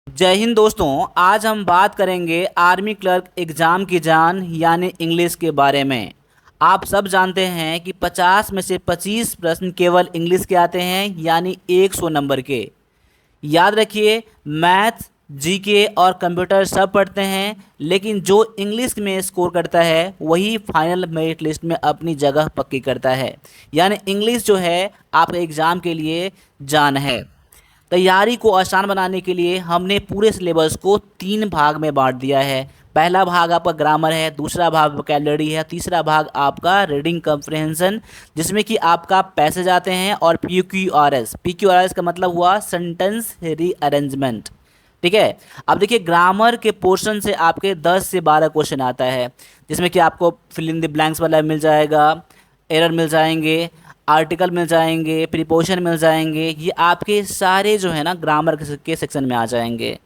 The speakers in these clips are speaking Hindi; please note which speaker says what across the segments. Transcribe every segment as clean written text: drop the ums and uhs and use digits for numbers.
Speaker 1: जय हिंद दोस्तों। आज हम बात करेंगे आर्मी क्लर्क एग्ज़ाम की जान यानी इंग्लिश के बारे में। आप सब जानते हैं कि 50 में से 25 प्रश्न केवल इंग्लिश के आते हैं यानी 100 नंबर के। याद रखिए, मैथ, जीके और कंप्यूटर सब पढ़ते हैं, लेकिन जो इंग्लिश में स्कोर करता है वही फाइनल मेरिट लिस्ट में अपनी जगह पक्की करता है। यानी इंग्लिश जो है आपके एग्ज़ाम के लिए जान है। तैयारी को आसान बनाने के लिए हमने पूरे सिलेबस को 3 भाग में बांट दिया है। पहला भाग आपका ग्रामर है, दूसरा भाग वोकैबुलरी है, तीसरा भाग आपका रीडिंग कम्प्रिहेंशन, जिसमें कि आपका पैसेज आते हैं, और PQRS। PQRS का मतलब हुआ सेंटेंस रीअरेंजमेंट। ठीक है। अब देखिए, ग्रामर के पोर्शन से आपके 10 से 12 क्वेश्चन आता है, जिसमें कि आपको फिल इन द ब्लैंक्स वाला मिल जाएगा, एरर मिल जाएंगे, आर्टिकल मिल जाएंगे, प्रीपोजिशन मिल जाएंगे। ये आपके सारे जो है ना ग्रामर के सेक्शन में आ जाएंगे।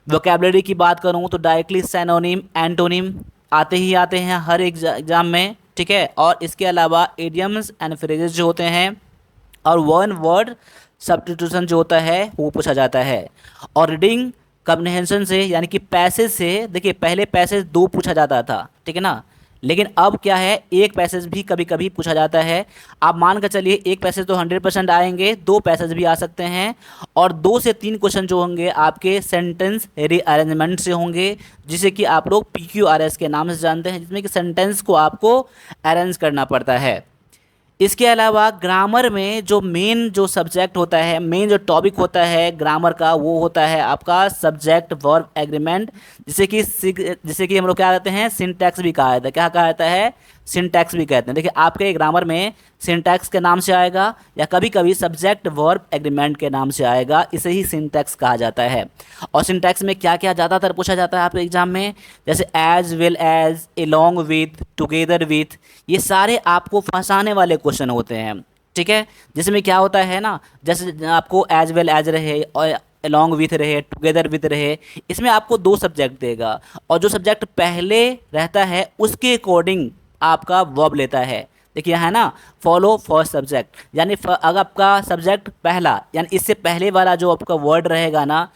Speaker 1: वोकैबुलरी की बात करूँ तो डायरेक्टली सिनोनिम, एंटोनिम आते ही आते हैं हर एग्जाम में। ठीक है। और इसके अलावा इडियम्स एंड फ्रेजेस जो होते हैं, और वन वर्ड सब्स्टिट्यूशन जो होता है वो पूछा जाता है। और रीडिंग कम्प्रिहेंशन से यानी कि पैसेज से, देखिए पहले पैसेज 2 पूछा जाता था, ठीक है ना, लेकिन अब क्या है, एक पैसेज भी कभी कभी पूछा जाता है। आप मान कर चलिए एक पैसेज तो 100% आएंगे, 2 पैसेज भी आ सकते हैं, और 2 से 3 क्वेश्चन जो होंगे आपके सेंटेंस रीअरेंजमेंट से होंगे, जिसे कि आप लोग PQRS के नाम से जानते हैं, जिसमें कि सेंटेंस को आपको अरेंज करना पड़ता है। इसके अलावा ग्रामर में जो मेन जो सब्जेक्ट होता है, मेन जो टॉपिक होता है ग्रामर का, वो होता है आपका सब्जेक्ट वर्ब एग्रीमेंट, जिसे कि हम लोग क्या कहते हैं, सिंटैक्स भी कहा जाता है। क्या कहा जाता है? सिंटैक्स भी कहते हैं। देखिए आपके ग्रामर में सिंटैक्स के नाम से आएगा, या कभी कभी सब्जेक्ट वर्ब एग्रीमेंट के नाम से आएगा, इसे ही सिंटैक्स कहा जाता है। और सिंटैक्स में क्या क्या ज़्यादातर पूछा जाता है आपके एग्जाम में, जैसे as well as, along with, together with, ये सारे आपको फंसाने वाले क्वेश्चन होते हैं। ठीक है। जिसमें क्या होता है ना, जैसे आपको एज वेल एज रहे और अलॉन्ग विथ रहे, टुगेदर विथ रहे, इसमें आपको 2 सब्जेक्ट देगा, और जो सब्जेक्ट पहले रहता है उसके अकॉर्डिंग आपका वर्ब लेता है। देखिए है ना, फॉलो फर्स्ट सब्जेक्ट, यानी अगर आपका सब्जेक्ट पहला, यानी इससे पहले वाला जो आपका वर्ड रहेगा ना,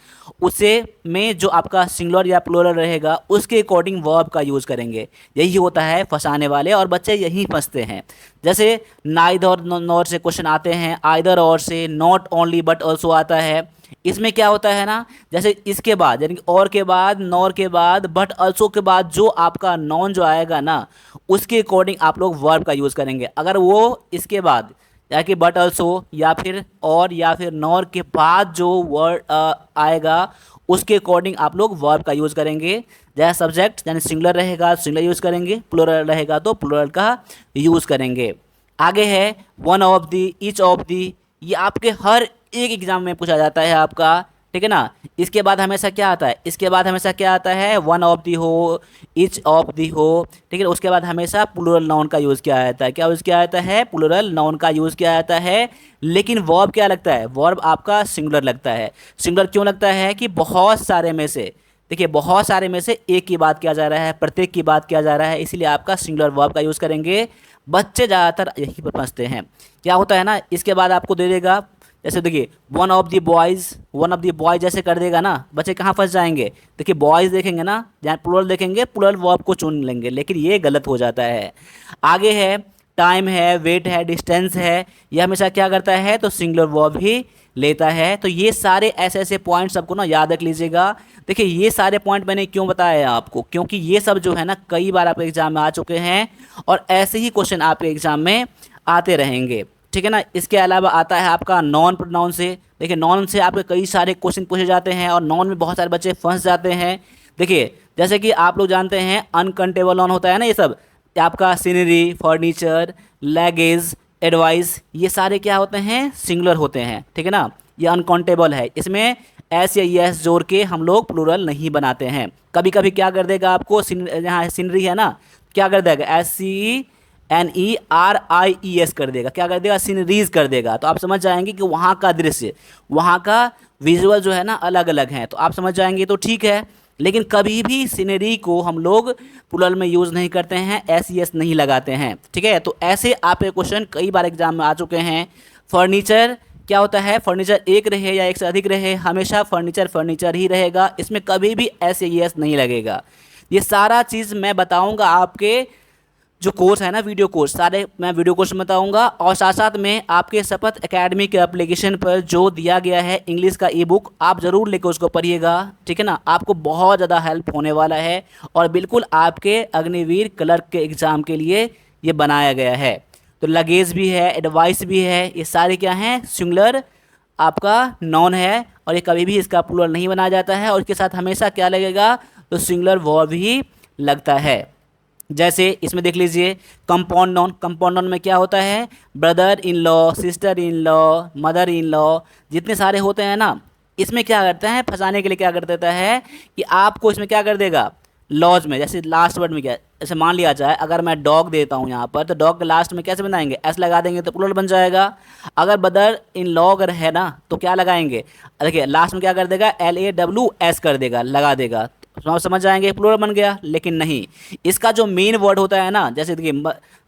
Speaker 1: उसे में जो आपका सिंगुलर या प्लूरल रहेगा उसके अकॉर्डिंग वर्ब का यूज़ करेंगे। यही होता है फंसाने वाले, और बच्चे यहीं फंसते हैं। जैसे नाइदर नॉर से क्वेश्चन आते हैं, आइदर और से, नॉट ओनली बट ऑल्सो आता है। इसमें क्या होता है ना, जैसे इसके बाद यानी कि और के बाद, नॉर के बाद, बट ऑल्सो के बाद जो आपका नॉन जो आएगा ना, उसके अकॉर्डिंग आप लोग वर्ब का यूज़ करेंगे। अगर वो इसके बाद या कि बट ऑल्सो या फिर और या फिर नॉर के बाद जो वर्ड आएगा उसके अकॉर्डिंग आप लोग वर्ब का यूज़ करेंगे। जैसे सब्जेक्ट यानी सिंगुलर रहेगा सिंगुलर यूज़ करेंगे, प्लूरल रहेगा तो प्लूरल का यूज़ करेंगे। आगे है one of the, each of the, ये आपके हर एक एग्जाम में पूछा जाता है आपका। ठीक है ना। इसके बाद हमेशा क्या आता है, इसके बाद हमेशा क्या आता है, वन ऑफ दी हो, ईच ऑफ दी हो। ठीक है। उसके बाद हमेशा प्लूरल नाउन का यूज़ किया जाता है। क्या यूज़ किया जाता है? प्लूरल नाउन का यूज़ किया जाता है। लेकिन वर्ब क्या लगता है? वर्ब आपका सिंगुलर लगता है। सिंगुलर क्यों लगता है? कि बहुत सारे में से, देखिए बहुत सारे में से एक की बात किया जा रहा है, प्रत्येक की बात किया जा रहा है, इसीलिए आपका सिंगुलर वर्ब का यूज़ करेंगे। बच्चे ज़्यादातर यही पर फंसते हैं। क्या होता है ना, इसके बाद आपको दे देगा, जैसे देखिए one of the boys, one of the boys जैसे कर देगा ना, बच्चे कहाँ फंस जाएंगे। देखिए बॉयज़ देखेंगे ना, जहाँ प्लूरल देखेंगे प्लूरल वर्ब को चुन लेंगे, लेकिन ये गलत हो जाता है। आगे है टाइम है, वेट है, डिस्टेंस है, ये हमेशा क्या करता है, तो सिंगुलर वर्ब ही लेता है। तो ये सारे ऐसे ऐसे पॉइंट्स सबको ना याद रख लीजिएगा। देखिए ये सारे पॉइंट मैंने क्यों बताया है आपको, क्योंकि ये सब जो है ना कई बार आपके एग्जाम में आ चुके हैं, और ऐसे ही क्वेश्चन आपके एग्जाम में आते रहेंगे। ठीक है ना। इसके अलावा आता है आपका नॉन प्रोनाउन से। देखिए नॉन से आपके कई सारे क्वेश्चन पूछे जाते हैं, और नॉन में बहुत सारे बच्चे फंस जाते हैं। देखिए जैसे कि आप लोग जानते हैं अनकाउंटेबल नॉन होता है ना, ये सब आपका सीनरी, फर्नीचर, लगेज, एडवाइस, ये सारे क्या होते हैं, सिंगुलर होते हैं। ठीक है ना। ये अनकाउंटेबल है, इसमें एस या एस जोड़ के हम लोग प्लूरल नहीं बनाते हैं। कभी कभी क्या कर देगा आपको, यहाँ सीनरी है ना, क्या कर देगा, SCNERIES कर देगा, क्या कर देगा, सीनरीज कर देगा। तो आप समझ जाएंगे कि वहाँ का दृश्य, वहाँ का विजुअल जो है ना अलग अलग है, तो आप समझ जाएंगे तो ठीक है। लेकिन कभी भी सीनरी को हम लोग प्लूरल में यूज़ नहीं करते हैं, SES नहीं लगाते हैं। ठीक है। तो ऐसे आपके क्वेश्चन कई बार एग्जाम में आ चुके हैं। फर्नीचर क्या होता है, फर्नीचर एक रहे या एक से अधिक रहे, हमेशा फर्नीचर फर्नीचर ही रहेगा, इसमें कभी भी एस या एस नहीं लगेगा। ये सारा चीज़ मैं बताऊंगा आपके जो कोर्स है ना, वीडियो कोर्स, सारे मैं वीडियो कोर्स में बताऊंगा। और साथ साथ में आपके शपथ एकेडमी के एप्लीकेशन पर जो दिया गया है इंग्लिश का ई बुक, आप ज़रूर लेकर उसको पढ़िएगा, ठीक है ना। आपको बहुत ज़्यादा हेल्प होने वाला है और बिल्कुल आपके अग्निवीर क्लर्क के एग्ज़ाम के लिए ये बनाया गया है। तो लगेज भी है, एडवाइस भी है, ये सारे क्या हैं, सिंगुलर आपका नॉन है और ये कभी भी इसका प्लूरल नहीं बनाया जाता है। और इसके साथ हमेशा क्या लगेगा, तो सिंगुलर वर्ब ही लगता है। जैसे इसमें देख लीजिए कंपाउंड नाउन, कंपाउंड नाउन में क्या होता है, brother in law, sister in law, mother in law, जितने सारे होते हैं ना, इसमें क्या करता है, फंसाने के लिए क्या कर देता है कि आपको इसमें क्या कर देगा, लॉज में, जैसे लास्ट वर्ड में क्या, जैसे मान लिया जाए अगर मैं डॉग देता हूँ यहाँ पर, तो डॉग के लास्ट में कैसे बनाएंगे, एस लगा देंगे तो प्लूरल बन जाएगा। अगर ब्रदर इन लॉ अगर है ना, तो क्या लगाएंगे, देखिए लास्ट में क्या कर देगा, LAWS कर देगा, लगा देगा, समझ जाएंगे, प्लूरल बन गया। लेकिन नहीं, इसका जो मेन वर्ड होता है ना, जैसे देखिए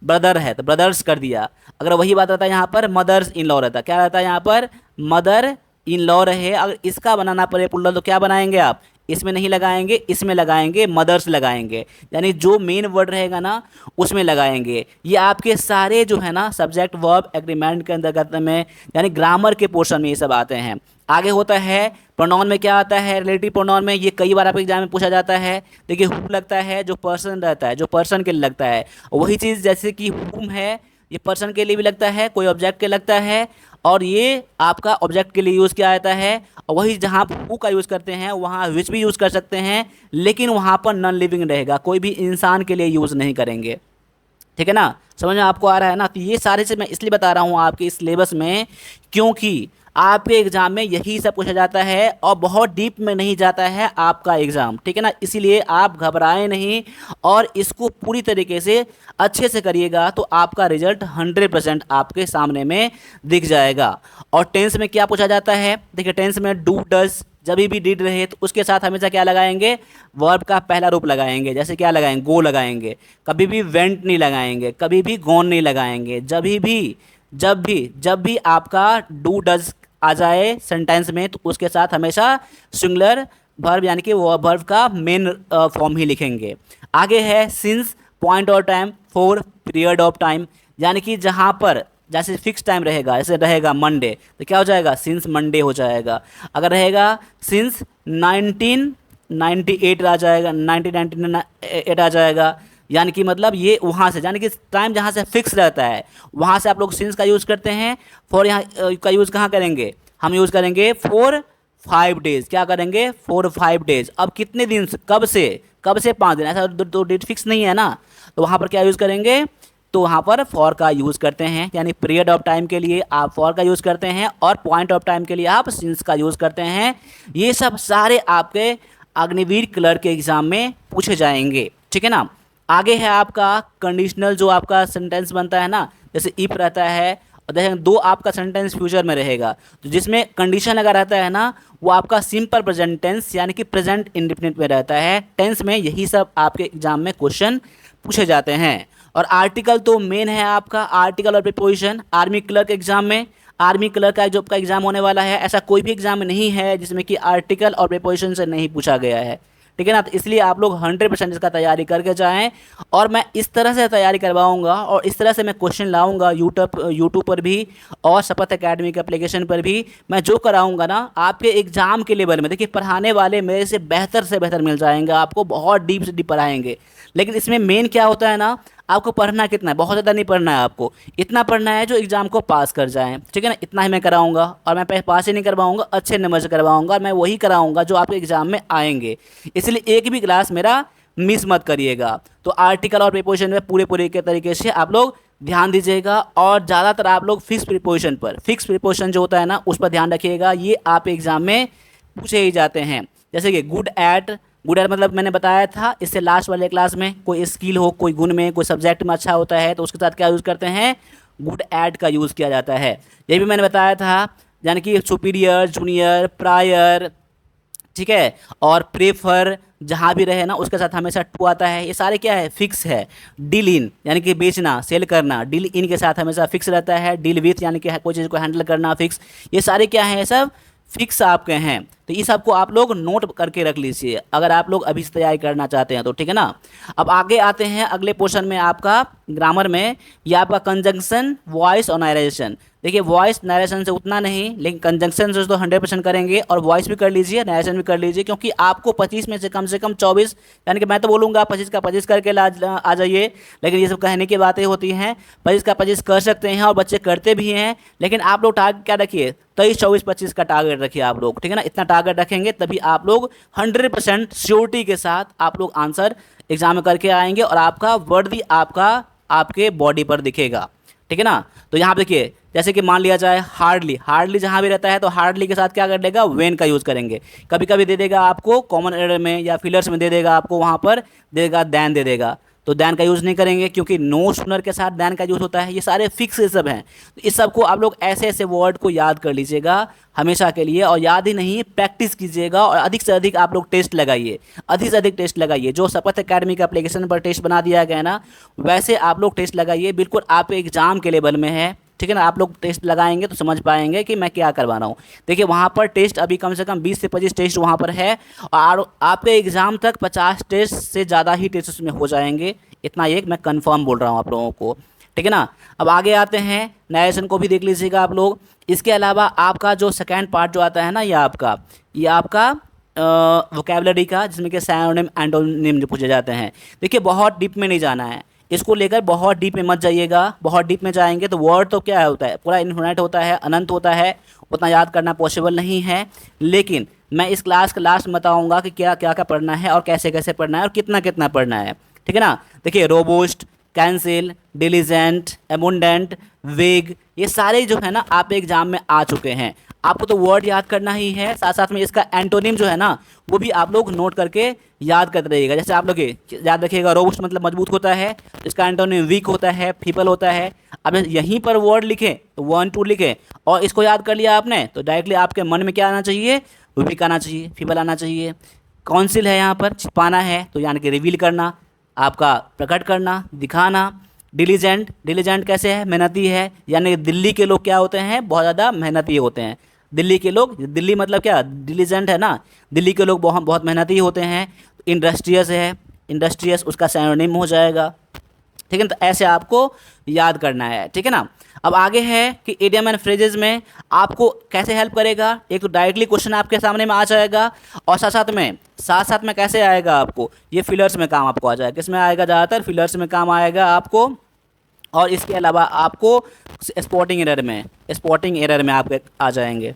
Speaker 1: ब्रदर है तो ब्रदर्स कर दिया, अगर वही बात रहता है यहाँ पर मदर्स इन लॉ रहता, क्या रहता है यहाँ पर, मदर इन लॉ रहे, अगर इसका बनाना पड़े प्लूरल तो क्या बनाएंगे आप, इसमें नहीं लगाएंगे, इसमें लगाएंगे, मदर्स लगाएंगे, यानी जो मेन वर्ड रहेगा ना उसमें लगाएंगे। ये आपके सारे जो है ना सब्जेक्ट वर्ब एग्रीमेंट के अंतर्गत में, यानी ग्रामर के पोर्शन में ये सब आते हैं। आगे होता है प्रोनाउन में क्या आता है, रिलेटिव प्रोनाउन में, ये कई बार आपके एग्जाम में पूछा जाता है। देखिए हु लगता है जो पर्सन रहता है, जो पर्सन के लिए लगता है, वही चीज़ जैसे कि हुम है, ये पर्सन के लिए भी लगता है, कोई ऑब्जेक्ट के लगता है, और ये आपका ऑब्जेक्ट के लिए यूज़ किया जाता है। और वही जहाँ हु का यूज़ करते हैं वहाँ विच भी यूज़ कर सकते हैं, लेकिन वहाँ पर नॉन लिविंग रहेगा, कोई भी इंसान के लिए यूज़ नहीं करेंगे, ठीक है ना। समझ में आपको आ रहा है ना। तो ये सारे से मैं इसलिए बता रहा हूँ आपके इस सिलेबस में, क्योंकि आपके एग्ज़ाम में यही सब पूछा जाता है और बहुत डीप में नहीं जाता है आपका एग्ज़ाम, ठीक है ना। इसीलिए आप घबराएं नहीं और इसको पूरी तरीके से अच्छे से करिएगा, तो आपका रिजल्ट 100% आपके सामने में दिख जाएगा। और टेंस में क्या पूछा जाता है, देखिए टेंस में डू डज, जब भी डिड रहे तो उसके साथ हमेशा क्या लगाएंगे, वर्ब का पहला रूप लगाएंगे। जैसे क्या लगाएंगे, गो लगाएंगे, कभी भी वेंट नहीं लगाएंगे, कभी भी गॉन नहीं लगाएंगे। जब भी आपका डू डज आ जाए सेंटेंस में, तो उसके साथ हमेशा सिंगुलर वर्ब यानी कि वो वर्ब का मेन फॉर्म ही लिखेंगे। आगे है सिंस, पॉइंट और time, for, period of time, यानी कि जहाँ पर जैसे फिक्स टाइम रहेगा, जैसे रहेगा मंडे तो क्या हो जाएगा, सिंस मंडे हो जाएगा। अगर रहेगा सिंस 1998 आ जाएगा, 1998 आ जाएगा, यानी कि मतलब ये वहाँ से, यानी कि टाइम जहाँ से फिक्स रहता है वहाँ से आप लोग सिंस का यूज़ करते हैं। फॉर यहाँ का यूज़ कहाँ करेंगे, हम यूज़ करेंगे फॉर 5 डेज़, क्या करेंगे, फॉर 5 डेज़। अब कितने दिन से, कब से 5 दिन, ऐसा तो डेट फिक्स नहीं है ना, तो वहाँ पर क्या यूज़ करेंगे, तो वहाँ पर फॉर का यूज़ करते हैं, यानी पीरियड ऑफ टाइम के लिए आप फॉर का यूज़ करते हैं और पॉइंट ऑफ टाइम के लिए आप सिंस का यूज़ करते हैं। ये सब सारे आपके अग्निवीर क्लर्क के एग्ज़ाम में पूछे जाएंगे, ठीक है ना। आगे है आपका कंडीशनल, जो आपका सेंटेंस बनता है ना, जैसे इफ रहता है और देखें दो आपका सेंटेंस फ्यूचर में रहेगा, तो जिसमें कंडीशन लगा रहता है ना, वो आपका सिंपल प्रेजेंट टेंस यानी कि प्रेजेंट इंडेफिनिट में रहता है। टेंस में यही सब आपके एग्जाम में क्वेश्चन पूछे जाते हैं। और आर्टिकल तो मेन है आपका, आर्टिकल और प्रीपोजिशन। आर्मी क्लर्क एग्जाम में, आर्मी क्लर्क का जो आपका एग्जाम होने वाला है, ऐसा कोई भी एग्जाम नहीं है जिसमें कि आर्टिकल और प्रीपोजिशन से नहीं पूछा गया है, ठीक है ना। तो इसलिए आप लोग 100% इसका तैयारी करके जाएं, और मैं इस तरह से तैयारी करवाऊंगा और इस तरह से मैं क्वेश्चन लाऊंगा यूट्यूब पर भी और शपथ एकेडमी के एप्लीकेशन पर भी। मैं जो कराऊंगा ना आपके एग्जाम के लेवल में, देखिए पढ़ाने वाले मेरे से बेहतर मिल जाएंगे, आपको बहुत डीप से डीप पढ़ाएंगे। लेकिन इसमें मेन क्या होता है ना, आपको पढ़ना कितना है, बहुत ज़्यादा नहीं पढ़ना है, आपको इतना पढ़ना है जो एग्ज़ाम को पास कर जाएं, ठीक है ना। इतना ही मैं कराऊंगा, और मैं पास ही नहीं करवाऊंगा, अच्छे नंबर से करवाऊंगा, और मैं वही कराऊंगा जो आपके एग्ज़ाम में आएंगे। इसलिए एक भी क्लास मेरा मिस मत करिएगा। तो आर्टिकल और प्रीपोजिशन में पूरे के तरीके से आप लोग ध्यान दीजिएगा, और ज़्यादातर आप लोग फिक्स प्रीपोजिशन जो होता है ना उस पर ध्यान रखिएगा। ये आप एग्ज़ाम में पूछे ही जाते हैं। जैसे कि गुड एट मतलब मैंने बताया था इससे लास्ट वाले क्लास में, कोई स्किल हो, कोई गुण में, कोई सब्जेक्ट में अच्छा होता है तो उसके साथ क्या यूज़ करते हैं, गुड एट का यूज़ किया जाता है। ये भी मैंने बताया था, यानी कि सुपीरियर, जूनियर, प्रायर, ठीक है। और प्रेफर जहाँ भी रहे ना उसके साथ हमेशा टू आता है। ये सारे क्या है, फिक्स है। डील इन यानी कि बेचना सेल करना, डील इन के साथ हमेशा फिक्स रहता है। डील विथ यानी कि कोई चीज़ को हैंडल करना, फिक्स। ये सारे क्या हैं, ये सब फिक्स आपके हैं। तो ये सबको आप लोग नोट करके रख लीजिए अगर आप लोग अभी से तैयारी करना चाहते हैं तो, ठीक है ना। अब आगे आते हैं अगले पोर्शन में आपका ग्रामर में, ये आपका कंजंक्शन, वॉइस और नारेशन। देखिए वॉइस नरेशन से उतना नहीं, लेकिन कंजंक्शन से तो 100% करेंगे, और वॉइस भी कर लीजिए, नरेशन भी कर लीजिए, क्योंकि आपको 25 में से कम 24, यानी कि मैं तो बोलूँगा 25 का 25 करके आ जाइए, लेकिन ये सब कहने की बातें होती हैं। 25 का 25 कर सकते हैं और बच्चे करते भी हैं, लेकिन आप लोग टारगेट क्या रखिए, 23, 24, 25 का टारगेट रखिए आप लोग, ठीक है ना। इतना टारगेट रखेंगे तभी आप लोग 100% श्योरिटी के साथ आप लोग आंसर एग्जाम में करके आएंगे, और आपका वर्दी आपका आपके बॉडी पर दिखेगा, ठीक है ना। तो यहाँ पे देखिए, जैसे कि मान लिया जाए हार्डली, हार्डली जहाँ भी रहता है तो हार्डली के साथ क्या कर देगा, वेन का यूज़ करेंगे। कभी कभी दे देगा आपको कॉमन एरर में या फिलर्स में दे देगा आपको, वहाँ पर दे देगा दैन दे देगा, तो दैन का यूज़ नहीं करेंगे, क्योंकि नो सुनर के साथ दैन का यूज़ होता है। ये सारे फिक्स सब हैं। तो इस सब को आप लोग ऐसे ऐसे वर्ड को याद कर लीजिएगा हमेशा के लिए, और याद ही नहीं, प्रैक्टिस कीजिएगा, और अधिक से अधिक आप लोग टेस्ट लगाइए, अधिक से अधिक टेस्ट लगाइए। जो शपथ एकेडमी के एप्लीकेशन पर टेस्ट बना दिया गया है ना, वैसे आप लोग टेस्ट लगाइए, बिल्कुल आप एग्जाम के लेवल में है, ठीक है ना। आप लोग टेस्ट लगाएंगे तो समझ पाएंगे कि मैं क्या करवा रहा हूँ। देखिए वहाँ पर टेस्ट अभी कम से कम 20 से 25 टेस्ट वहाँ पर है, और आपके एग्ज़ाम तक 50 टेस्ट से ज़्यादा ही टेस्ट उसमें हो जाएंगे। इतना एक मैं कंफर्म बोल रहा हूँ आप लोगों को, ठीक है ना। अब आगे आते हैं, नरेशन को भी देख लीजिएगा आप लोग। इसके अलावा आपका जो सेकेंड पार्ट जो आता है ना, ये आपका वोकेबलरी का, जिसमें कि साइनोनिम एंटोनिम जो पूछे जाते हैं। देखिए बहुत डीप में नहीं जाना है, इसको लेकर बहुत डीप में मत जाइएगा। बहुत डीप में जाएंगे तो वर्ड तो क्या होता है, पूरा इन्फिनिट होता है, अनंत होता है, उतना याद करना पॉसिबल नहीं है। लेकिन मैं इस क्लास के लास्ट में बताऊंगा कि क्या क्या क्या पढ़ना है और कैसे कैसे पढ़ना है और कितना कितना पढ़ना है, ठीक है ना। देखिए रोबोस्ट, कैंसिल, डिलीजेंट, एबुंडेंट, वेग, ये सारे जो है ना आप एग्जाम में आ चुके हैं। आपको तो वर्ड याद करना ही है, साथ साथ में इसका एंटोनिम जो है ना वो भी आप लोग नोट करके याद करते रहिएगा। जैसे आप लोग याद रखिएगा, रोबस्ट मतलब मजबूत होता है, इसका एंटोनिम वीक होता है, फीबल होता है। अब यहीं पर वर्ड लिखें तो 1 2 लिखें, और इसको याद कर लिया आपने तो डायरेक्टली आपके मन में क्या आना चाहिए, वीक आना चाहिए, फीबल आना चाहिए। काउंसिल है यहाँ पर छिपाना है, तो यानी कि रिवील करना, आपका प्रकट करना, दिखाना। डिलीजेंट, डिलीजेंट कैसे है, मेहनती है, यानी दिल्ली के लोग क्या होते हैं, बहुत ज़्यादा मेहनती होते हैं। दिल्ली के लोग, दिल्ली मतलब क्या, डिलीजेंट है ना, दिल्ली के लोग बहुत बहुत मेहनती होते हैं। इंडस्ट्रियस है, इंडस्ट्रियस उसका सिनोनिम हो जाएगा, ठीक है ना। तो ऐसे आपको याद करना है, ठीक है ना। अब आगे है कि इडियम एंड फ्रेजेस में आपको कैसे हेल्प करेगा। एक तो डायरेक्टली क्वेश्चन आपके सामने में आ जाएगा, और साथ साथ में कैसे आएगा आपको, ये फिलर्स में काम आपको आ जाएगा। किस में आएगा, ज़्यादातर फिलर्स में काम आएगा आपको। और इसके अलावा आपको स्पॉटिंग एरर में आप आ जाएंगे,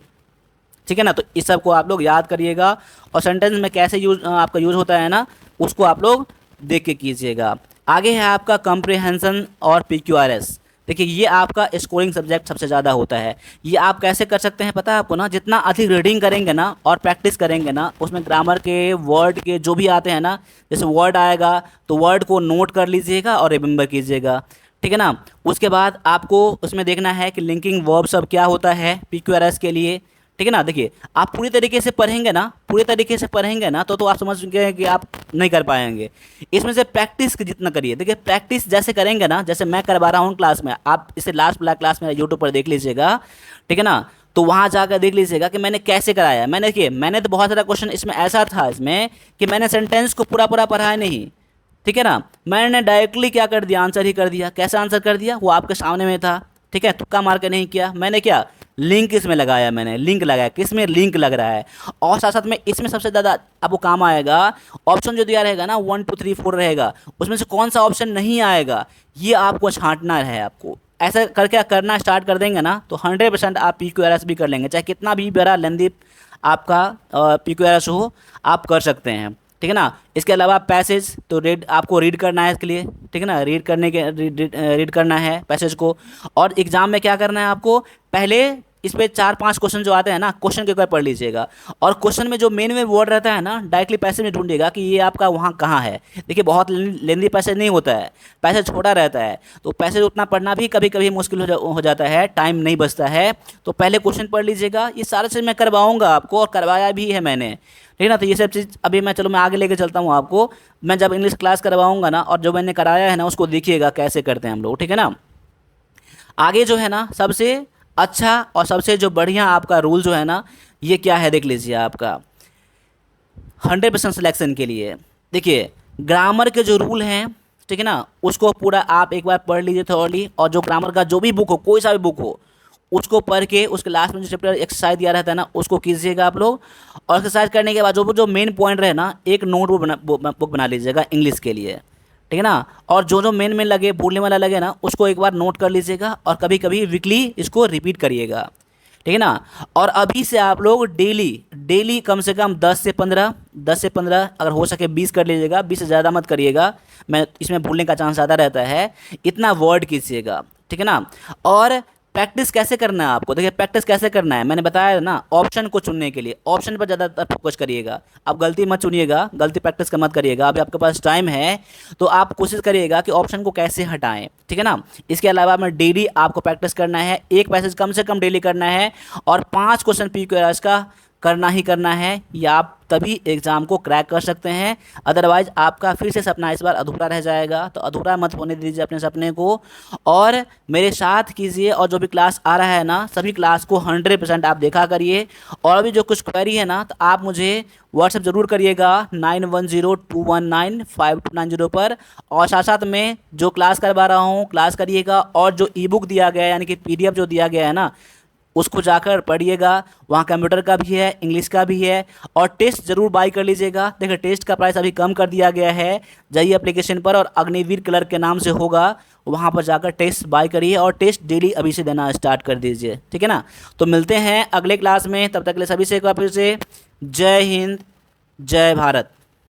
Speaker 1: ठीक है ना। तो इस सब को आप लोग याद करिएगा, और सेंटेंस में कैसे आपका यूज़ होता है ना, उसको आप लोग देख के कीजिएगा। आगे है आपका कंप्रिहेंशन और PQRS। देखिए ये आपका स्कोरिंग सब्जेक्ट सबसे ज़्यादा होता है। ये आप कैसे कर सकते हैं पता है आपको ना, जितना अधिक रीडिंग करेंगे ना और प्रैक्टिस करेंगे ना, उसमें ग्रामर के वर्ड के जो भी आते हैं ना, जैसे वर्ड आएगा तो वर्ड को नोट कर लीजिएगा और रिमेंबर कीजिएगा, ठीक है ना। उसके बाद आपको उसमें देखना है कि लिंकिंग वर्ब सब क्या होता है PQRS के लिए, ठीक है ना। देखिए आप पूरी तरीके से पढ़ेंगे ना, तो आप समझ गए कि आप नहीं कर पाएंगे। इसमें से प्रैक्टिस जितना करिए। देखिए प्रैक्टिस जैसे करेंगे ना, जैसे मैं करवा रहा हूँ क्लास में, आप इसे लास्ट वाला क्लास में यूट्यूब पर देख लीजिएगा, ठीक है ना। तो वहाँ जाकर देख लीजिएगा कि मैंने कैसे कराया। मैंने तो बहुत सारा क्वेश्चन इसमें ऐसा था इसमें कि मैंने सेंटेंस को पूरा पूरा पढ़ाया नहीं, ठीक है ना। मैंने डायरेक्टली क्या कर दिया, आंसर ही कर दिया। कैसा आंसर कर दिया, वो आपके सामने में था, ठीक है। तुक्का मार के नहीं किया मैंने, क्या लिंक इसमें लगाया, मैंने लिंक लगाया, किसमें लिंक लग रहा है। और साथ साथ में इसमें सबसे ज़्यादा आपको काम आएगा, ऑप्शन जो दिया रहेगा ना 1 2 3 4 रहेगा, उसमें से कौन सा ऑप्शन नहीं आएगा ये आपको छांटना है। आपको ऐसा करके करना स्टार्ट कर देंगे ना तो 100% आप PQRS भी कर लेंगे, चाहे कितना भी बड़ा लेंदी आपका PQRS हो, आप कर सकते हैं, ठीक है ना। इसके अलावा पैसेज तो आपको रीड करना है इसके लिए, ठीक है ना। रीड करना है पैसेज को। और एग्ज़ाम में क्या करना है आपको, पहले इस पे 4-5 क्वेश्चन जो आते हैं ना, क्वेश्चन के ऊपर पढ़ लीजिएगा। और क्वेश्चन में जो मेन में वर्ड रहता है ना, डायरेक्टली पैसेज में ढूंढिएगा कि ये आपका वहाँ कहाँ है। देखिए बहुत लेंदी पैसेज नहीं होता है, पैसेज छोटा रहता है, तो पैसेज उतना पढ़ना भी कभी कभी मुश्किल हो जाता है, टाइम नहीं बचता है। तो पहले क्वेश्चन पढ़ लीजिएगा। ये सारा चीज़ मैं करवाऊँगा आपको, और करवाया भी है मैंने, ठीक है ना। तो ये सब चीज़ अभी मैं आगे लेके चलता हूँ आपको। मैं जब इंग्लिश क्लास करवाऊँगा ना, और जो मैंने कराया है ना, उसको देखिएगा कैसे करते हैं हम लोग, ठीक है ना। आगे जो है ना, सबसे अच्छा और सबसे जो बढ़िया आपका रूल जो है ना, ये क्या है देख लीजिए। आपका 100% सिलेक्शन के लिए देखिए, ग्रामर के जो रूल हैं, ठीक है ना, उसको पूरा आप एक बार पढ़ लीजिए थॉरली। और जो ग्रामर का जो भी बुक हो, कोई सा भी बुक हो, उसको पढ़ के उसके लास्ट में जो चैप्टर एक्सरसाइज दिया रहता है ना, उसको कीजिएगा आप लोग। और एक्सरसाइज करने के बाद जो जो मेन पॉइंट रहे ना, एक नोट बुक बना लीजिएगा इंग्लिश के लिए, ठीक है ना। और जो जो मेन मेन लगे, भूलने वाला लगे ना, उसको एक बार नोट कर लीजिएगा। और कभी कभी वीकली इसको रिपीट करिएगा, ठीक है ना। और अभी से आप लोग डेली डेली कम से कम 10 से 15 अगर हो सके 20 कर लीजिएगा। 20 से ज़्यादा मत करिएगा, मैं इसमें भूलने का चांस ज़्यादा रहता है। इतना वर्ड कीजिएगा, ठीक है ना। और प्रैक्टिस कैसे करना है आपको, देखिए प्रैक्टिस कैसे करना है मैंने बताया ना, ऑप्शन को चुनने के लिए ऑप्शन पर ज़्यादातर फोकस करिएगा। आप गलती मत चुनिएगा, गलती प्रैक्टिस का मत करिएगा। अभी आपके पास टाइम है तो आप कोशिश करिएगा कि ऑप्शन को कैसे हटाएं, ठीक है ना। इसके अलावा में डेली आपको प्रैक्टिस करना है, एक पैसेज कम से कम डेली करना है, और 5 क्वेश्चन PQRS का करना ही करना है, या आप तभी एग्ज़ाम को क्रैक कर सकते हैं। अदरवाइज आपका फिर से सपना इस बार अधूरा रह जाएगा। तो अधूरा मत होने दीजिए अपने सपने को, और मेरे साथ कीजिए। और जो भी क्लास आ रहा है ना, सभी क्लास को 100% आप देखा करिए। और अभी जो कुछ क्वेरी है ना, तो आप मुझे व्हाट्सएप ज़रूर करिएगा 9102195290 पर। और साथ साथ में जो क्लास करवा रहा हूँ, क्लास करिएगा। और जो ई बुक दिया गया है, यानी कि PDF जो दिया गया है ना, उसको जाकर पढ़िएगा। वहाँ कंप्यूटर का भी है, इंग्लिश का भी है। और टेस्ट ज़रूर बाई कर लीजिएगा। देखिए टेस्ट का प्राइस अभी कम कर दिया गया है, जाइए एप्लीकेशन पर, और अग्निवीर क्लर्क के नाम से होगा, वहाँ पर जाकर टेस्ट बाई करिए। और टेस्ट डेली अभी से देना स्टार्ट कर दीजिए, ठीक है ना। तो मिलते हैं अगले क्लास में, तब तक के लिए सभी से एक बार फिर से जय हिंद, जय भारत।